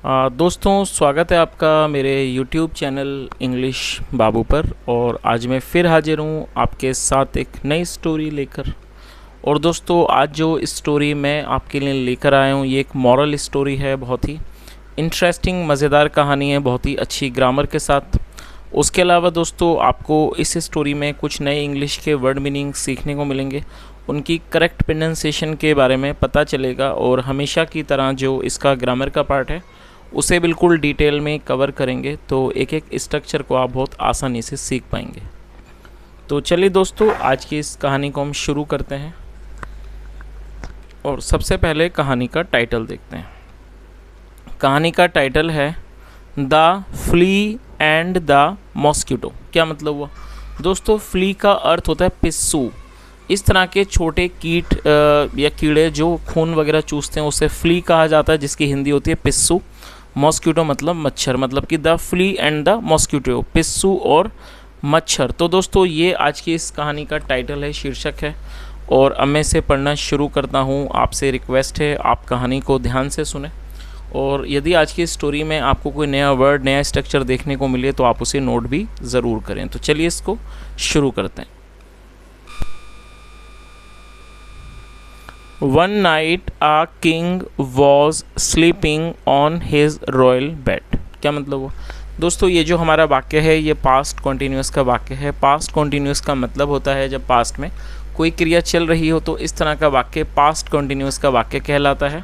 दोस्तों, स्वागत है आपका मेरे YouTube चैनल इंग्लिश बाबू पर। और आज मैं फिर हाजिर हूँ आपके साथ एक नई स्टोरी लेकर। और दोस्तों, आज जो स्टोरी मैं आपके लिए लेकर आया हूँ ये एक मॉरल स्टोरी है। बहुत ही इंटरेस्टिंग मज़ेदार कहानी है, बहुत ही अच्छी ग्रामर के साथ। उसके अलावा दोस्तों, आपको इस स्टोरी में कुछ नए इंग्लिश के वर्ड मीनिंग सीखने को मिलेंगे, उनकी करेक्ट प्रोनाउंसिएशन के बारे में पता चलेगा। और हमेशा की तरह जो इसका ग्रामर का पार्ट है उसे बिल्कुल डिटेल में कवर करेंगे, तो एक एक स्ट्रक्चर को आप बहुत आसानी से सीख पाएंगे। तो चलिए दोस्तों, आज की इस कहानी को हम शुरू करते हैं। और सबसे पहले कहानी का टाइटल देखते हैं। कहानी का टाइटल है the flea and the mosquito. क्या मतलब हुआ दोस्तों? फ्ली का अर्थ होता है पिस्सू। इस तरह के छोटे कीट या कीड़े जो खून वगैरह चूसते हैं उसे फ्ली कहा जाता है, जिसकी हिंदी होती है पिस्सू। मॉस्किटो मतलब मच्छर, मतलब कि the flea and the mosquito, पिस्सू और मच्छर। तो दोस्तों, ये आज की इस कहानी का टाइटल है, शीर्षक है। और अब मैं इसे पढ़ना शुरू करता हूँ। आपसे रिक्वेस्ट है आप कहानी को ध्यान से सुने। और यदि आज की स्टोरी में आपको कोई नया वर्ड, नया स्ट्रक्चर देखने को मिले तो आप उसे नोट भी ज़रूर करें। तो चलिए इसको शुरू करते हैं। One night a king was sleeping on his royal bed। क्या मतलब हुआ दोस्तों? ये जो हमारा वाक्य है ये पास्ट कॉन्टीन्यूस का वाक्य है। पास्ट कॉन्टीन्यूस का मतलब होता है जब पास्ट में कोई क्रिया चल रही हो तो इस तरह का वाक्य पास्ट कॉन्टीन्यूस का वाक्य कहलाता है,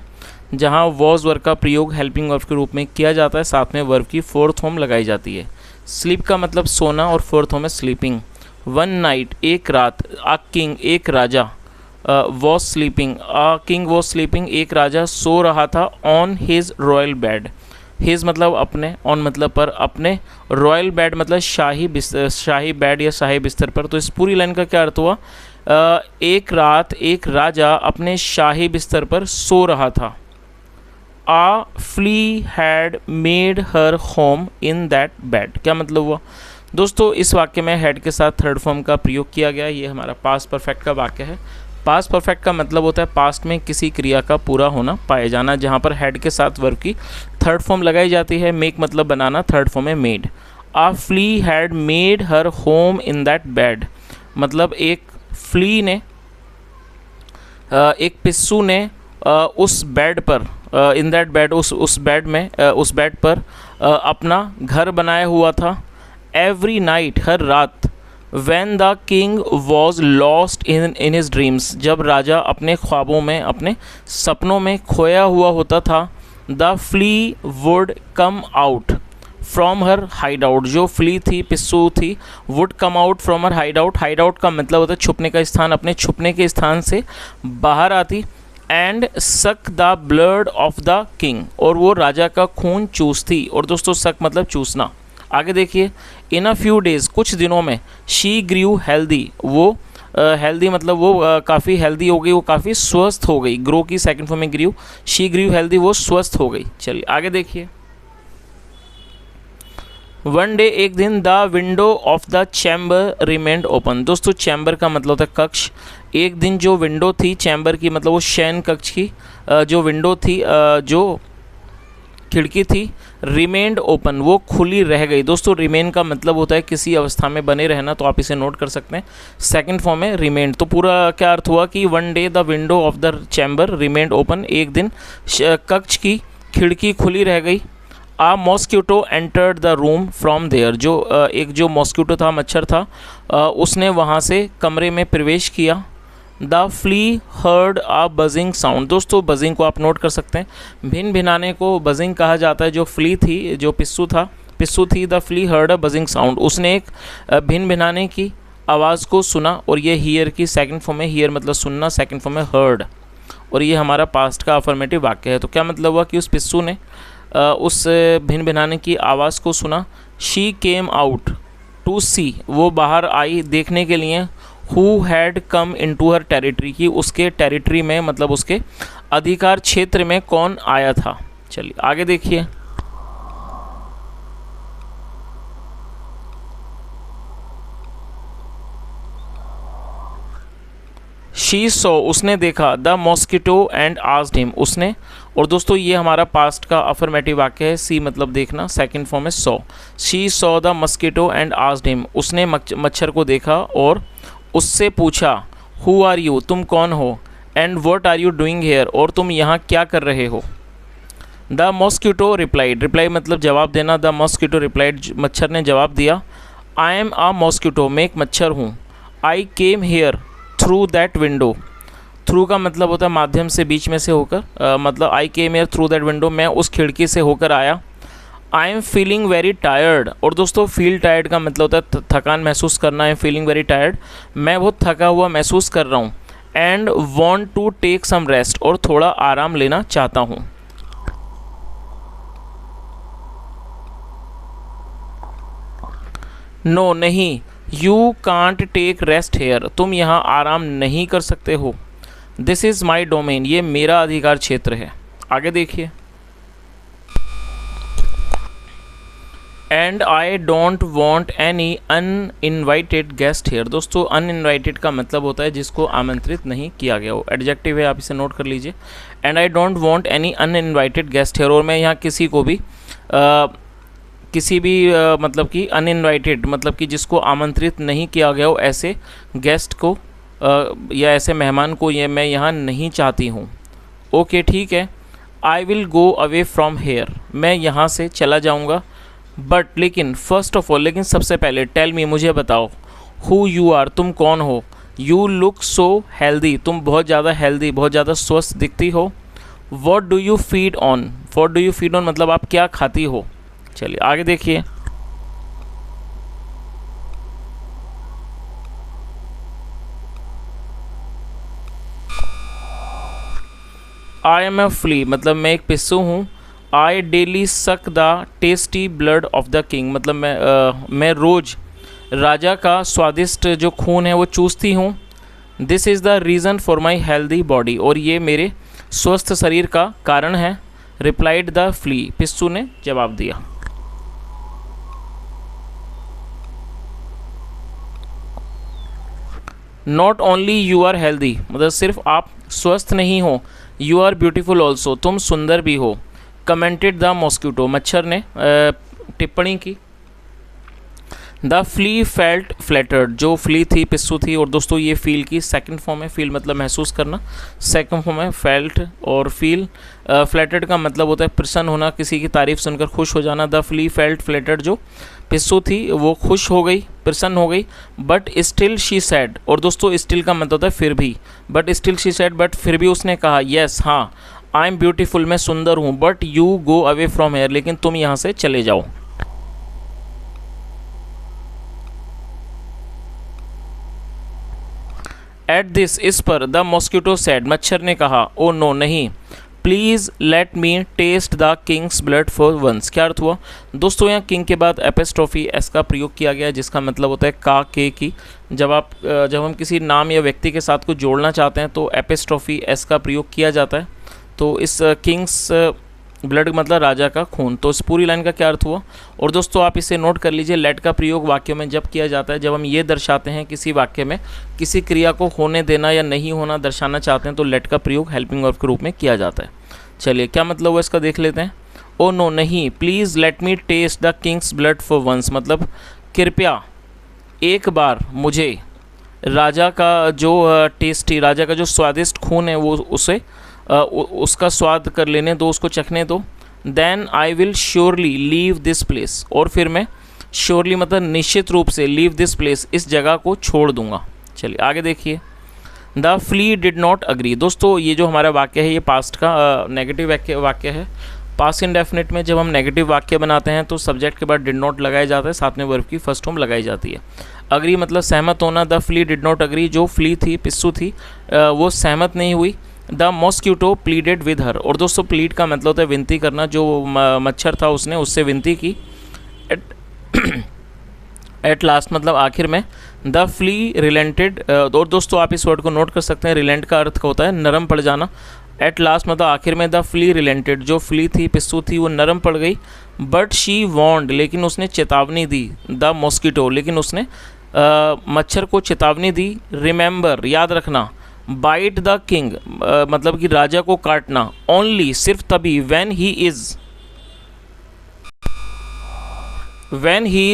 जहाँ वॉज वर्ब का प्रयोग हेल्पिंग वर्ब के रूप में किया जाता है, साथ में वर्ब की फोर्थ फॉर्म लगाई जाती है। स्लीप का मतलब सोना और फोर्थ फॉर्म है स्लीपिंग। वन नाइट एक रात, आ किंग एक राजा, was sleeping, king was sleeping एक राजा सो रहा था, on his royal bed. His मतलब अपने, ऑन मतलब पर, अपने, रॉयल बेड मतलब शाही बिस्तर, शाही बेड या शाही बिस्तर पर। तो इस पूरी लाइन का क्या अर्थ हुआ? एक रात एक राजा अपने शाही बिस्तर पर सो रहा था। A flea had made her home in that bed. क्या मतलब हुआ दोस्तों? इस वाक्य में हैड के साथ थर्ड फॉर्म का प्रयोग किया गया। ये हमारा पास्ट परफेक्ट का वाक्य है। पास्ट परफेक्ट का मतलब होता है पास्ट में किसी क्रिया का पूरा होना, पाया जाना, जहाँ पर हेड के साथ वर्ब की थर्ड फॉर्म लगाई जाती है। मेक मतलब बनाना, थर्ड फॉर्म है made. A flea had made her home in that bed, मतलब एक फ्ली ने, एक पिस्सू ने उस बेड पर, इन दैट बेड, उस बेड में, उस बेड पर अपना घर बनाया हुआ था। एवरी नाइट हर रात, When the king was lost in his dreams, जब राजा अपने ख्वाबों में, अपने सपनों में खोया हुआ होता था। The flea would come out from her hideout, जो फ्ली थी, पिस्सू थी, would come out from her hideout। hideout का मतलब होता है छुपने का स्थान, अपने छुपने के स्थान से बाहर आती। And suck the blood of the king, और वो राजा का खून चूसती। और दोस्तों, सक मतलब चूसना। आगे देखिए, इन अ फ्यू डेज, कुछ दिनों में, शी ग्रू हेल्दी, वो हेल्दी मतलब वो काफ़ी हेल्दी हो गई, वो काफ़ी स्वस्थ हो गई। ग्रो की सेकंड फॉर्म में ग्रू, शी ग्रू हेल्दी, वो स्वस्थ हो गई। चलिए आगे देखिए। वन डे एक दिन, the window of the chamber remained open. दोस्तों, चैम्बर का मतलब होता है कक्ष। एक दिन जो विंडो थी चैम्बर की, मतलब वो शयन कक्ष की जो विंडो थी, जो खिड़की थी, रिमेंड ओपन, वो खुली रह गई। दोस्तों, रिमेन का मतलब होता है किसी अवस्था में बने रहना, तो आप इसे नोट कर सकते हैं। सेकंड फॉर्म है रिमेंड। तो पूरा क्या अर्थ हुआ कि one day the window of the chamber remained open, एक दिन कक्ष की खिड़की खुली रह गई। A mosquito entered the room from there, जो एक जो मॉस्किटो था, मच्छर था, उसने वहाँ से कमरे में प्रवेश किया। The flea heard a buzzing sound. दोस्तों, बजिंग को आप नोट कर सकते हैं। भिन भिनाने को बजिंग कहा जाता है। जो फ्ली थी, जो पिस्सू थी, the flea heard a buzzing sound, उसने एक भिन भिनाने की आवाज़ को सुना। और ये हियर की सेकंड फॉर्म है, हियर मतलब सुनना, सेकंड फॉर्म है हर्ड। और ये हमारा पास्ट का अफर्मेटिव वाक्य है। तो क्या मतलब हुआ कि उस पिस्सू ने उस भिन भिनाने की आवाज़ को सुना। She came out to see, वो बाहर आई देखने के लिए। Who had come in to her territory, की उसके टेरिटरी में, मतलब उसके अधिकार क्षेत्र में कौन आया था। चलिए आगे देखिए। शी सॉ उसने देखा, the mosquito and asked him उसने। और दोस्तों ये हमारा पास्ट का अफर्मेटिव वाक्य है, सी मतलब देखना, सेकंड फॉर्म है saw. She saw the mosquito and asked him उसने मच्छर को देखा और उससे पूछा, हु आर यू तुम कौन हो, and what are you doing here और तुम यहाँ क्या कर रहे हो। द मॉस्किटो रिप्लाइड, रिप्लाई मतलब जवाब देना, द मॉस्किटो रिप्लाइड मच्छर ने जवाब दिया, आई एम आ मॉस्किटो मैं एक मच्छर हूँ, I came here through that window. Through का मतलब होता है माध्यम से, बीच में से होकर, मतलब I came here through that window मैं उस खिड़की से होकर आया। I am feeling very tired और दोस्तों फील टायर्ड का मतलब होता है थकान महसूस करना। I am feeling very tired मैं बहुत थका हुआ महसूस कर रहा हूँ। And want to take some rest और थोड़ा आराम लेना चाहता हूँ। नो नहीं, you can't take rest here तुम यहाँ आराम नहीं कर सकते हो। दिस इज़ माई डोमेन ये मेरा अधिकार क्षेत्र है। आगे देखिए, and I don't want any uninvited guest here. दोस्तों अनइनवाइटेड का मतलब होता है जिसको आमंत्रित नहीं किया गया हो, एडजेक्टिव है, आप इसे नोट कर लीजिए। And I don't want any uninvited guest here और मैं यहाँ किसी को भी मतलब कि अनइनवाइटेड मतलब कि जिसको आमंत्रित नहीं किया गया हो ऐसे गेस्ट को या ऐसे मेहमान को ये मैं यहाँ नहीं चाहती हूँ। ओके ठीक है, I will go away from here मैं यहाँ से चला जाऊँगा। बट लेकिन फर्स्ट ऑफ ऑल लेकिन सबसे पहले टेल मी मुझे बताओ, हु यू आर तुम कौन हो, यू लुक सो हेल्दी तुम बहुत ज़्यादा हेल्दी बहुत ज़्यादा स्वस्थ दिखती हो। What do you feed on, what do you feed on मतलब आप क्या खाती हो। चलिए आगे देखिए, आई एम ए फ्ली मतलब मैं एक पिस्सू हूँ। आई daily suck the tasty blood of the king मतलब मैं रोज़ राजा का स्वादिष्ट जो खून है वो चूसती हूँ। This is the reason for my healthy body और ये मेरे स्वस्थ शरीर का कारण है। रिप्लाइड द फ्ली पिस्सू ने जवाब दिया। Not only you are healthy मतलब सिर्फ आप स्वस्थ नहीं हो, यू आर ब्यूटीफुल ऑल्सो तुम सुंदर भी हो। कमेंटेड द मॉस्किटो मच्छर ने टिप्पणी की। द फ्ली फेल्ट फ्लैटर्ड जो फ्ली थी पिस्सू थी और दोस्तों ये फील की सेकंड फॉर्म है, फील मतलब महसूस करना, सेकंड फॉर्म है फेल्ट और फील। फ्लैटर्ड का मतलब होता है प्रसन्न होना, किसी की तारीफ सुनकर खुश हो जाना। द फ्ली फेल्ट फ्लैटर्ड जो पिस्सू थी वो खुश हो गई प्रसन्न हो गई। बट स्टिल शी सैड और दोस्तों स्टिल का मतलब होता है फिर भी, but still she said but फिर भी उसने कहा येस हाँ आई एम ब्यूटीफुल मैं सुंदर हूँ। But you go away from here लेकिन तुम यहाँ से चले जाओ। एट दिस इस पर द मॉस्किटो सैड मच्छर ने कहा, ओ नो नहीं, please let me taste the king's blood for once. क्या अर्थ हुआ दोस्तों, यहाँ किंग के बाद एपिस्ट्रोफी एस का प्रयोग किया गया जिसका मतलब होता है का के की। जब हम किसी नाम या व्यक्ति के साथ कुछ जोड़ना चाहते हैं तो एपिस्ट्रोफी एस का प्रयोग किया जाता है। तो इस किंग्स ब्लड मतलब राजा का खून, तो इस पूरी लाइन का क्या अर्थ हुआ। और दोस्तों आप इसे नोट कर लीजिए, लेट का प्रयोग वाक्यों में जब किया जाता है जब हम ये दर्शाते हैं किसी वाक्य में किसी क्रिया को होने देना या नहीं होना दर्शाना चाहते हैं तो लेट का प्रयोग हेल्पिंग वर्ब के रूप में किया जाता है। चलिए क्या मतलब हुआ इसका देख लेते हैं। ओ नो नहीं, please let me taste the king's blood for once मतलब कृपया एक बार मुझे राजा का जो टेस्टी राजा का जो स्वादिष्ट खून है वो उसका स्वाद कर लेने दो, उसको चखने दो। Then I will surely leave this place और फिर मैं श्योरली मतलब निश्चित रूप से लीव दिस प्लेस इस जगह को छोड़ दूंगा। चलिए आगे देखिए, the flea did not agree. दोस्तों ये जो हमारा वाक्य है ये पास्ट का नेगेटिव वाक्य है। पास्ट इंडेफिनिट में जब हम नेगेटिव वाक्य बनाते हैं तो सब्जेक्ट के बाद डिड नॉट लगाया जाता है, साथ में वर्ब की फर्स्ट फॉर्म लगाई जाती है। अग्री मतलब सहमत होना। The flea did not agree जो फ्ली थी पिस्सू थी वो सहमत नहीं हुई। The mosquito pleaded with her और दोस्तों प्लीड का मतलब होता है विनती करना, जो मच्छर था उसने उससे विनती की। एट लास्ट मतलब आखिर में। द फ्ली रिलेंटेड और दोस्तों आप इस वर्ड को नोट कर सकते हैं, रिलेंट का अर्थ होता है नरम पड़ जाना। एट लास्ट मतलब आखिर में। द फ्ली रिलेंटेड जो फ्ली थी पिस्सू थी वो नरम पड़ गई। बट शी वॉन्ड लेकिन उसने चेतावनी दी। द मॉस्किटो लेकिन उसने मच्छर को चेतावनी दी। रिमेंबर याद रखना। बाइट द किंग मतलब कि राजा को काटना, ओनली सिर्फ तभी, when he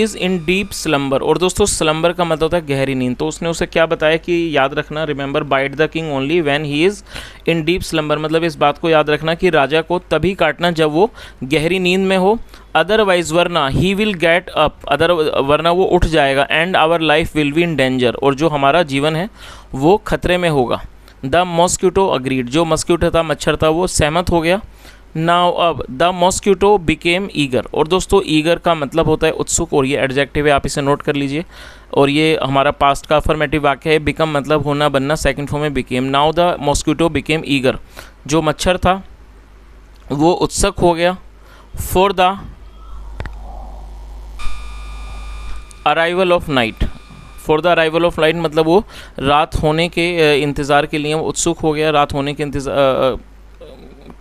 is in deep slumber. और दोस्तों स्लम्बर का मतलब होता है गहरी नींद। तो उसने उसे क्या बताया कि याद रखना, remember bite the king only when he is in deep slumber, मतलब इस बात को याद रखना कि राजा को तभी काटना जब वो गहरी नींद में हो, अदरवाइज वरना ही विल गेट अप, वरना वो उठ जाएगा, and our life will be in danger, और जो हमारा जीवन है वो खतरे में होगा। द मॉस्क्यूटो अग्रीड, जो मॉस्क्यूटो था, मच्छर था, वो सहमत हो गया। नाउ अब द मॉस्क्यूटो बिकेम ईगर, और दोस्तों ईगर का मतलब होता है उत्सुक, और ये एडजेक्टिव है, आप इसे नोट कर लीजिए। और ये हमारा पास्ट का अफर्मेटिव वाक्य है। बिकम मतलब होना, बनना, सेकंड फॉर्म में became. Now the mosquito became eager, जो मच्छर था वो उत्सुक हो गया। For the arrival of night, for the arrival of night मतलब वो रात होने के इंतज़ार के लिए वो उत्सुक हो गया, रात होने के इंतज़ार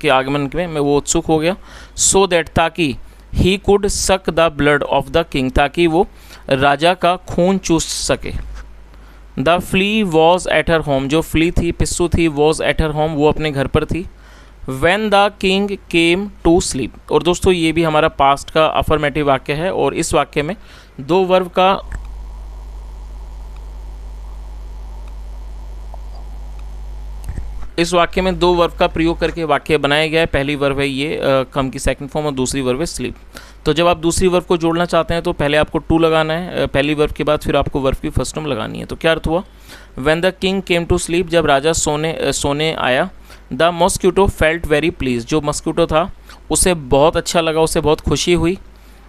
के आगमन में वो उत्सुक हो गया। सो दैट, ताकि he could suck the blood of the king, ताकि वो राजा का खून चूस सके। The flea was at her home, जो फ्ली थी, पिस्सू थी, वॉज एट हर होम, वो अपने घर पर थी। When the king came to sleep, और दोस्तों ये भी हमारा पास्ट का अफर्मेटिव वाक्य है, और इस वाक्य में दो वर्ब का प्रयोग करके वाक्य बनाया गया है। पहली वर्ब है ये कम की सेकंड फॉर्म, और दूसरी वर्ब है स्लीप। तो जब आप दूसरी वर्ब को जोड़ना चाहते हैं तो पहले आपको टू लगाना है पहली वर्ब के बाद, फिर आपको वर्ब की फर्स्ट फॉर्म लगानी है। तो क्या अर्थ हुआ, when the king came to sleep, जब राजा सोने आया। The mosquito felt very pleased, जो मॉस्क्यूटो था उसे बहुत अच्छा लगा, उसे बहुत खुशी हुई।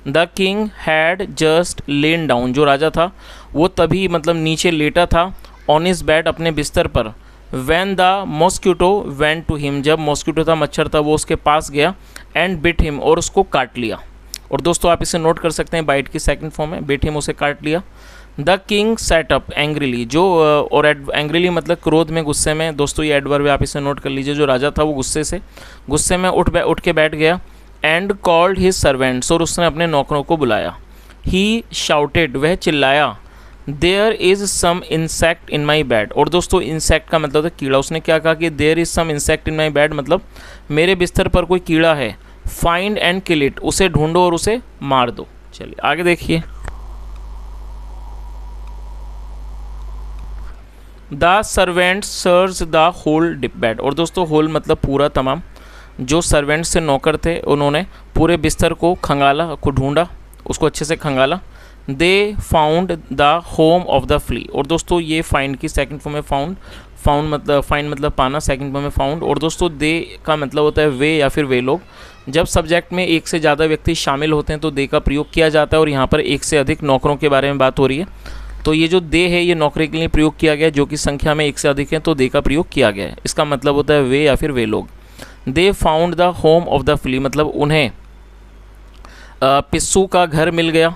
The king had just lain down, जो राजा था वो तभी मतलब नीचे लेटा था, ऑन हिज बेड, अपने बिस्तर पर। When the mosquito went to him, जब मॉस्क्यूटो था, मच्छर था, वो उसके पास गया, एंड बिट हिम, और उसको काट लिया। और दोस्तों आप इसे नोट कर सकते हैं, बाइट की सेकंड फॉर्म है, बिट हिम, उसे काट लिया। The king set up angrily, जो और एंग्रीली मतलब क्रोध में, गुस्से में। दोस्तों ये एडवर्ब है, आप इसे नोट कर लीजिए। जो राजा था वो गुस्से में उठ के बैठ गया। एंड कॉल्ड हिज सर्वेंट्स, और उसने अपने नौकरों को बुलाया। ही शाउटेड, वह चिल्लाया, there is some insect in my bed, और दोस्तों इंसेक्ट का मतलब है कीड़ा। उसने क्या कहा कि there is some insect in my bed, मतलब मेरे बिस्तर पर कोई कीड़ा है। फाइंड एंड किल इट, उसे ढूंढो और उसे मार दो। चलिए आगे देखिए। The servants search the whole bed, और दोस्तों होल मतलब पूरा, तमाम। जो सर्वेंट्स से नौकर थे उन्होंने पूरे बिस्तर को खंगाला, को ढूंढा, उसको अच्छे से खंगाला। They found the home of the flea, और दोस्तों ये फाइंड की सेकंड फॉर्म में फाउंड मतलब फाइंड मतलब पाना, सेकंड फॉर्म में फाउंड। और दोस्तों दे का मतलब होता है वे या फिर वे लोग। जब सब्जेक्ट में एक से ज़्यादा व्यक्ति शामिल होते हैं तो दे का प्रयोग किया जाता है, और यहाँ पर एक से अधिक नौकरों के बारे में बात हो रही है। तो ये जो दे है ये नौकरी के लिए प्रयोग किया गया, जो कि संख्या में एक से अधिक है, तो दे का प्रयोग किया गया है। इसका मतलब होता है वे या फिर वे लोग। दे found the home of the flee, मतलब उन्हें पिस्सू का घर मिल गया।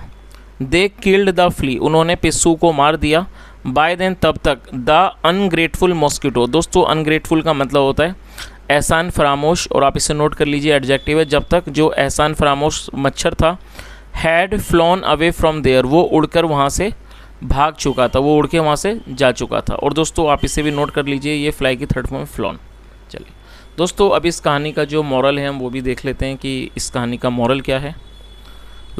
दे किल्ड द फ्ली, उन्होंने पिस्सू को मार दिया। बाय देन, तब तक। द अनग्रेटफुल मॉस्किटो, दोस्तों अनग्रेटफुल का मतलब होता है एहसान फरामोश, और आप इसे नोट कर लीजिए, एडजेक्टिव है। जब तक जो एहसान फरामोश मच्छर था, had flown away from there, वो उड़कर वहाँ से भाग चुका था, वो उड़ के वहाँ से जा चुका था। और दोस्तों आप इसे भी नोट कर लीजिए, ये फ्लाई की थर्ड फॉर्म में फ्लॉन। चलिए दोस्तों अब इस कहानी का जो मॉरल है हम वो भी देख लेते हैं कि इस कहानी का मॉरल क्या है।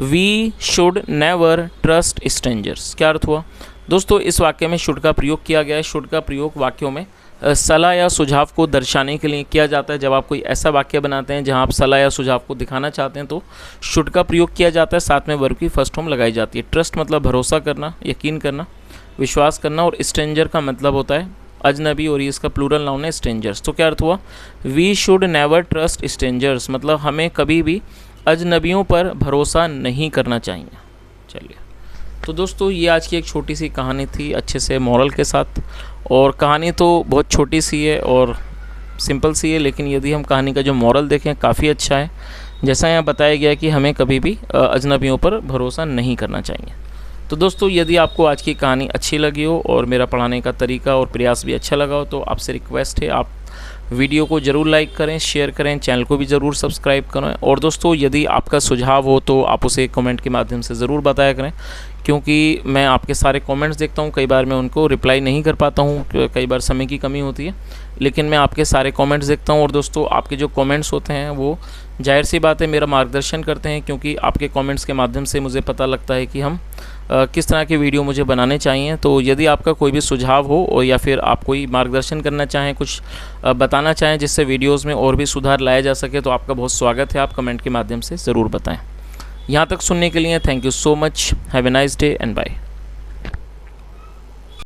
We should never trust strangers, क्या अर्थ हुआ दोस्तों, इस वाक्य में शुड का प्रयोग किया गया है। शुड का प्रयोग वाक्यों में सलाह या सुझाव को दर्शाने के लिए किया जाता है। जब आप कोई ऐसा वाक्य बनाते हैं जहां आप सलाह या सुझाव को दिखाना चाहते हैं तो शुड का प्रयोग किया जाता है, साथ में वर्ब की फर्स्ट फॉर्म लगाई जाती है। ट्रस्ट मतलब भरोसा करना, यकीन करना, विश्वास करना, और स्ट्रेंजर का मतलब होता है अजनबी, और ये इसका प्लूरल नाउन है स्ट्रेंजर्स। तो क्या अर्थ हुआ, we should never trust strangers, मतलब हमें कभी भी अजनबियों पर भरोसा नहीं करना चाहिए। चलिए तो दोस्तों ये आज की एक छोटी सी कहानी थी अच्छे से मॉरल के साथ, और कहानी तो बहुत छोटी सी है और सिंपल सी है, लेकिन यदि हम कहानी का जो मॉरल देखें काफ़ी अच्छा है। जैसा यहाँ बताया गया कि हमें कभी भी अजनबियों पर भरोसा नहीं करना चाहिए। तो दोस्तों यदि आपको आज की कहानी अच्छी लगी हो और मेरा पढ़ाने का तरीका और प्रयास भी अच्छा लगा हो तो आपसे रिक्वेस्ट है आप वीडियो को ज़रूर लाइक करें, शेयर करें, चैनल को भी ज़रूर सब्सक्राइब करें। और दोस्तों यदि आपका सुझाव हो तो आप उसे कमेंट के माध्यम से ज़रूर बताया करें, क्योंकि मैं आपके सारे कमेंट्स देखता हूँ, कई बार मैं उनको रिप्लाई नहीं कर पाता हूँ, कई बार समय की कमी होती है, लेकिन मैं आपके सारे कमेंट्स देखता हूँ। और दोस्तों आपके जो कमेंट्स होते हैं वो जाहिर सी बात है मेरा मार्गदर्शन करते हैं, क्योंकि आपके कमेंट्स के माध्यम से मुझे पता लगता है कि हम किस तरह की वीडियो मुझे बनाने चाहिए। तो यदि आपका कोई भी सुझाव हो और या फिर आप कोई मार्गदर्शन करना चाहें, कुछ बताना चाहें जिससे वीडियोज़ में और भी सुधार लाया जा सके, तो आपका बहुत स्वागत है, आप कमेंट के माध्यम से ज़रूर बताएँ। यहाँ तक सुनने के लिए thank you so much. Have a nice day and bye.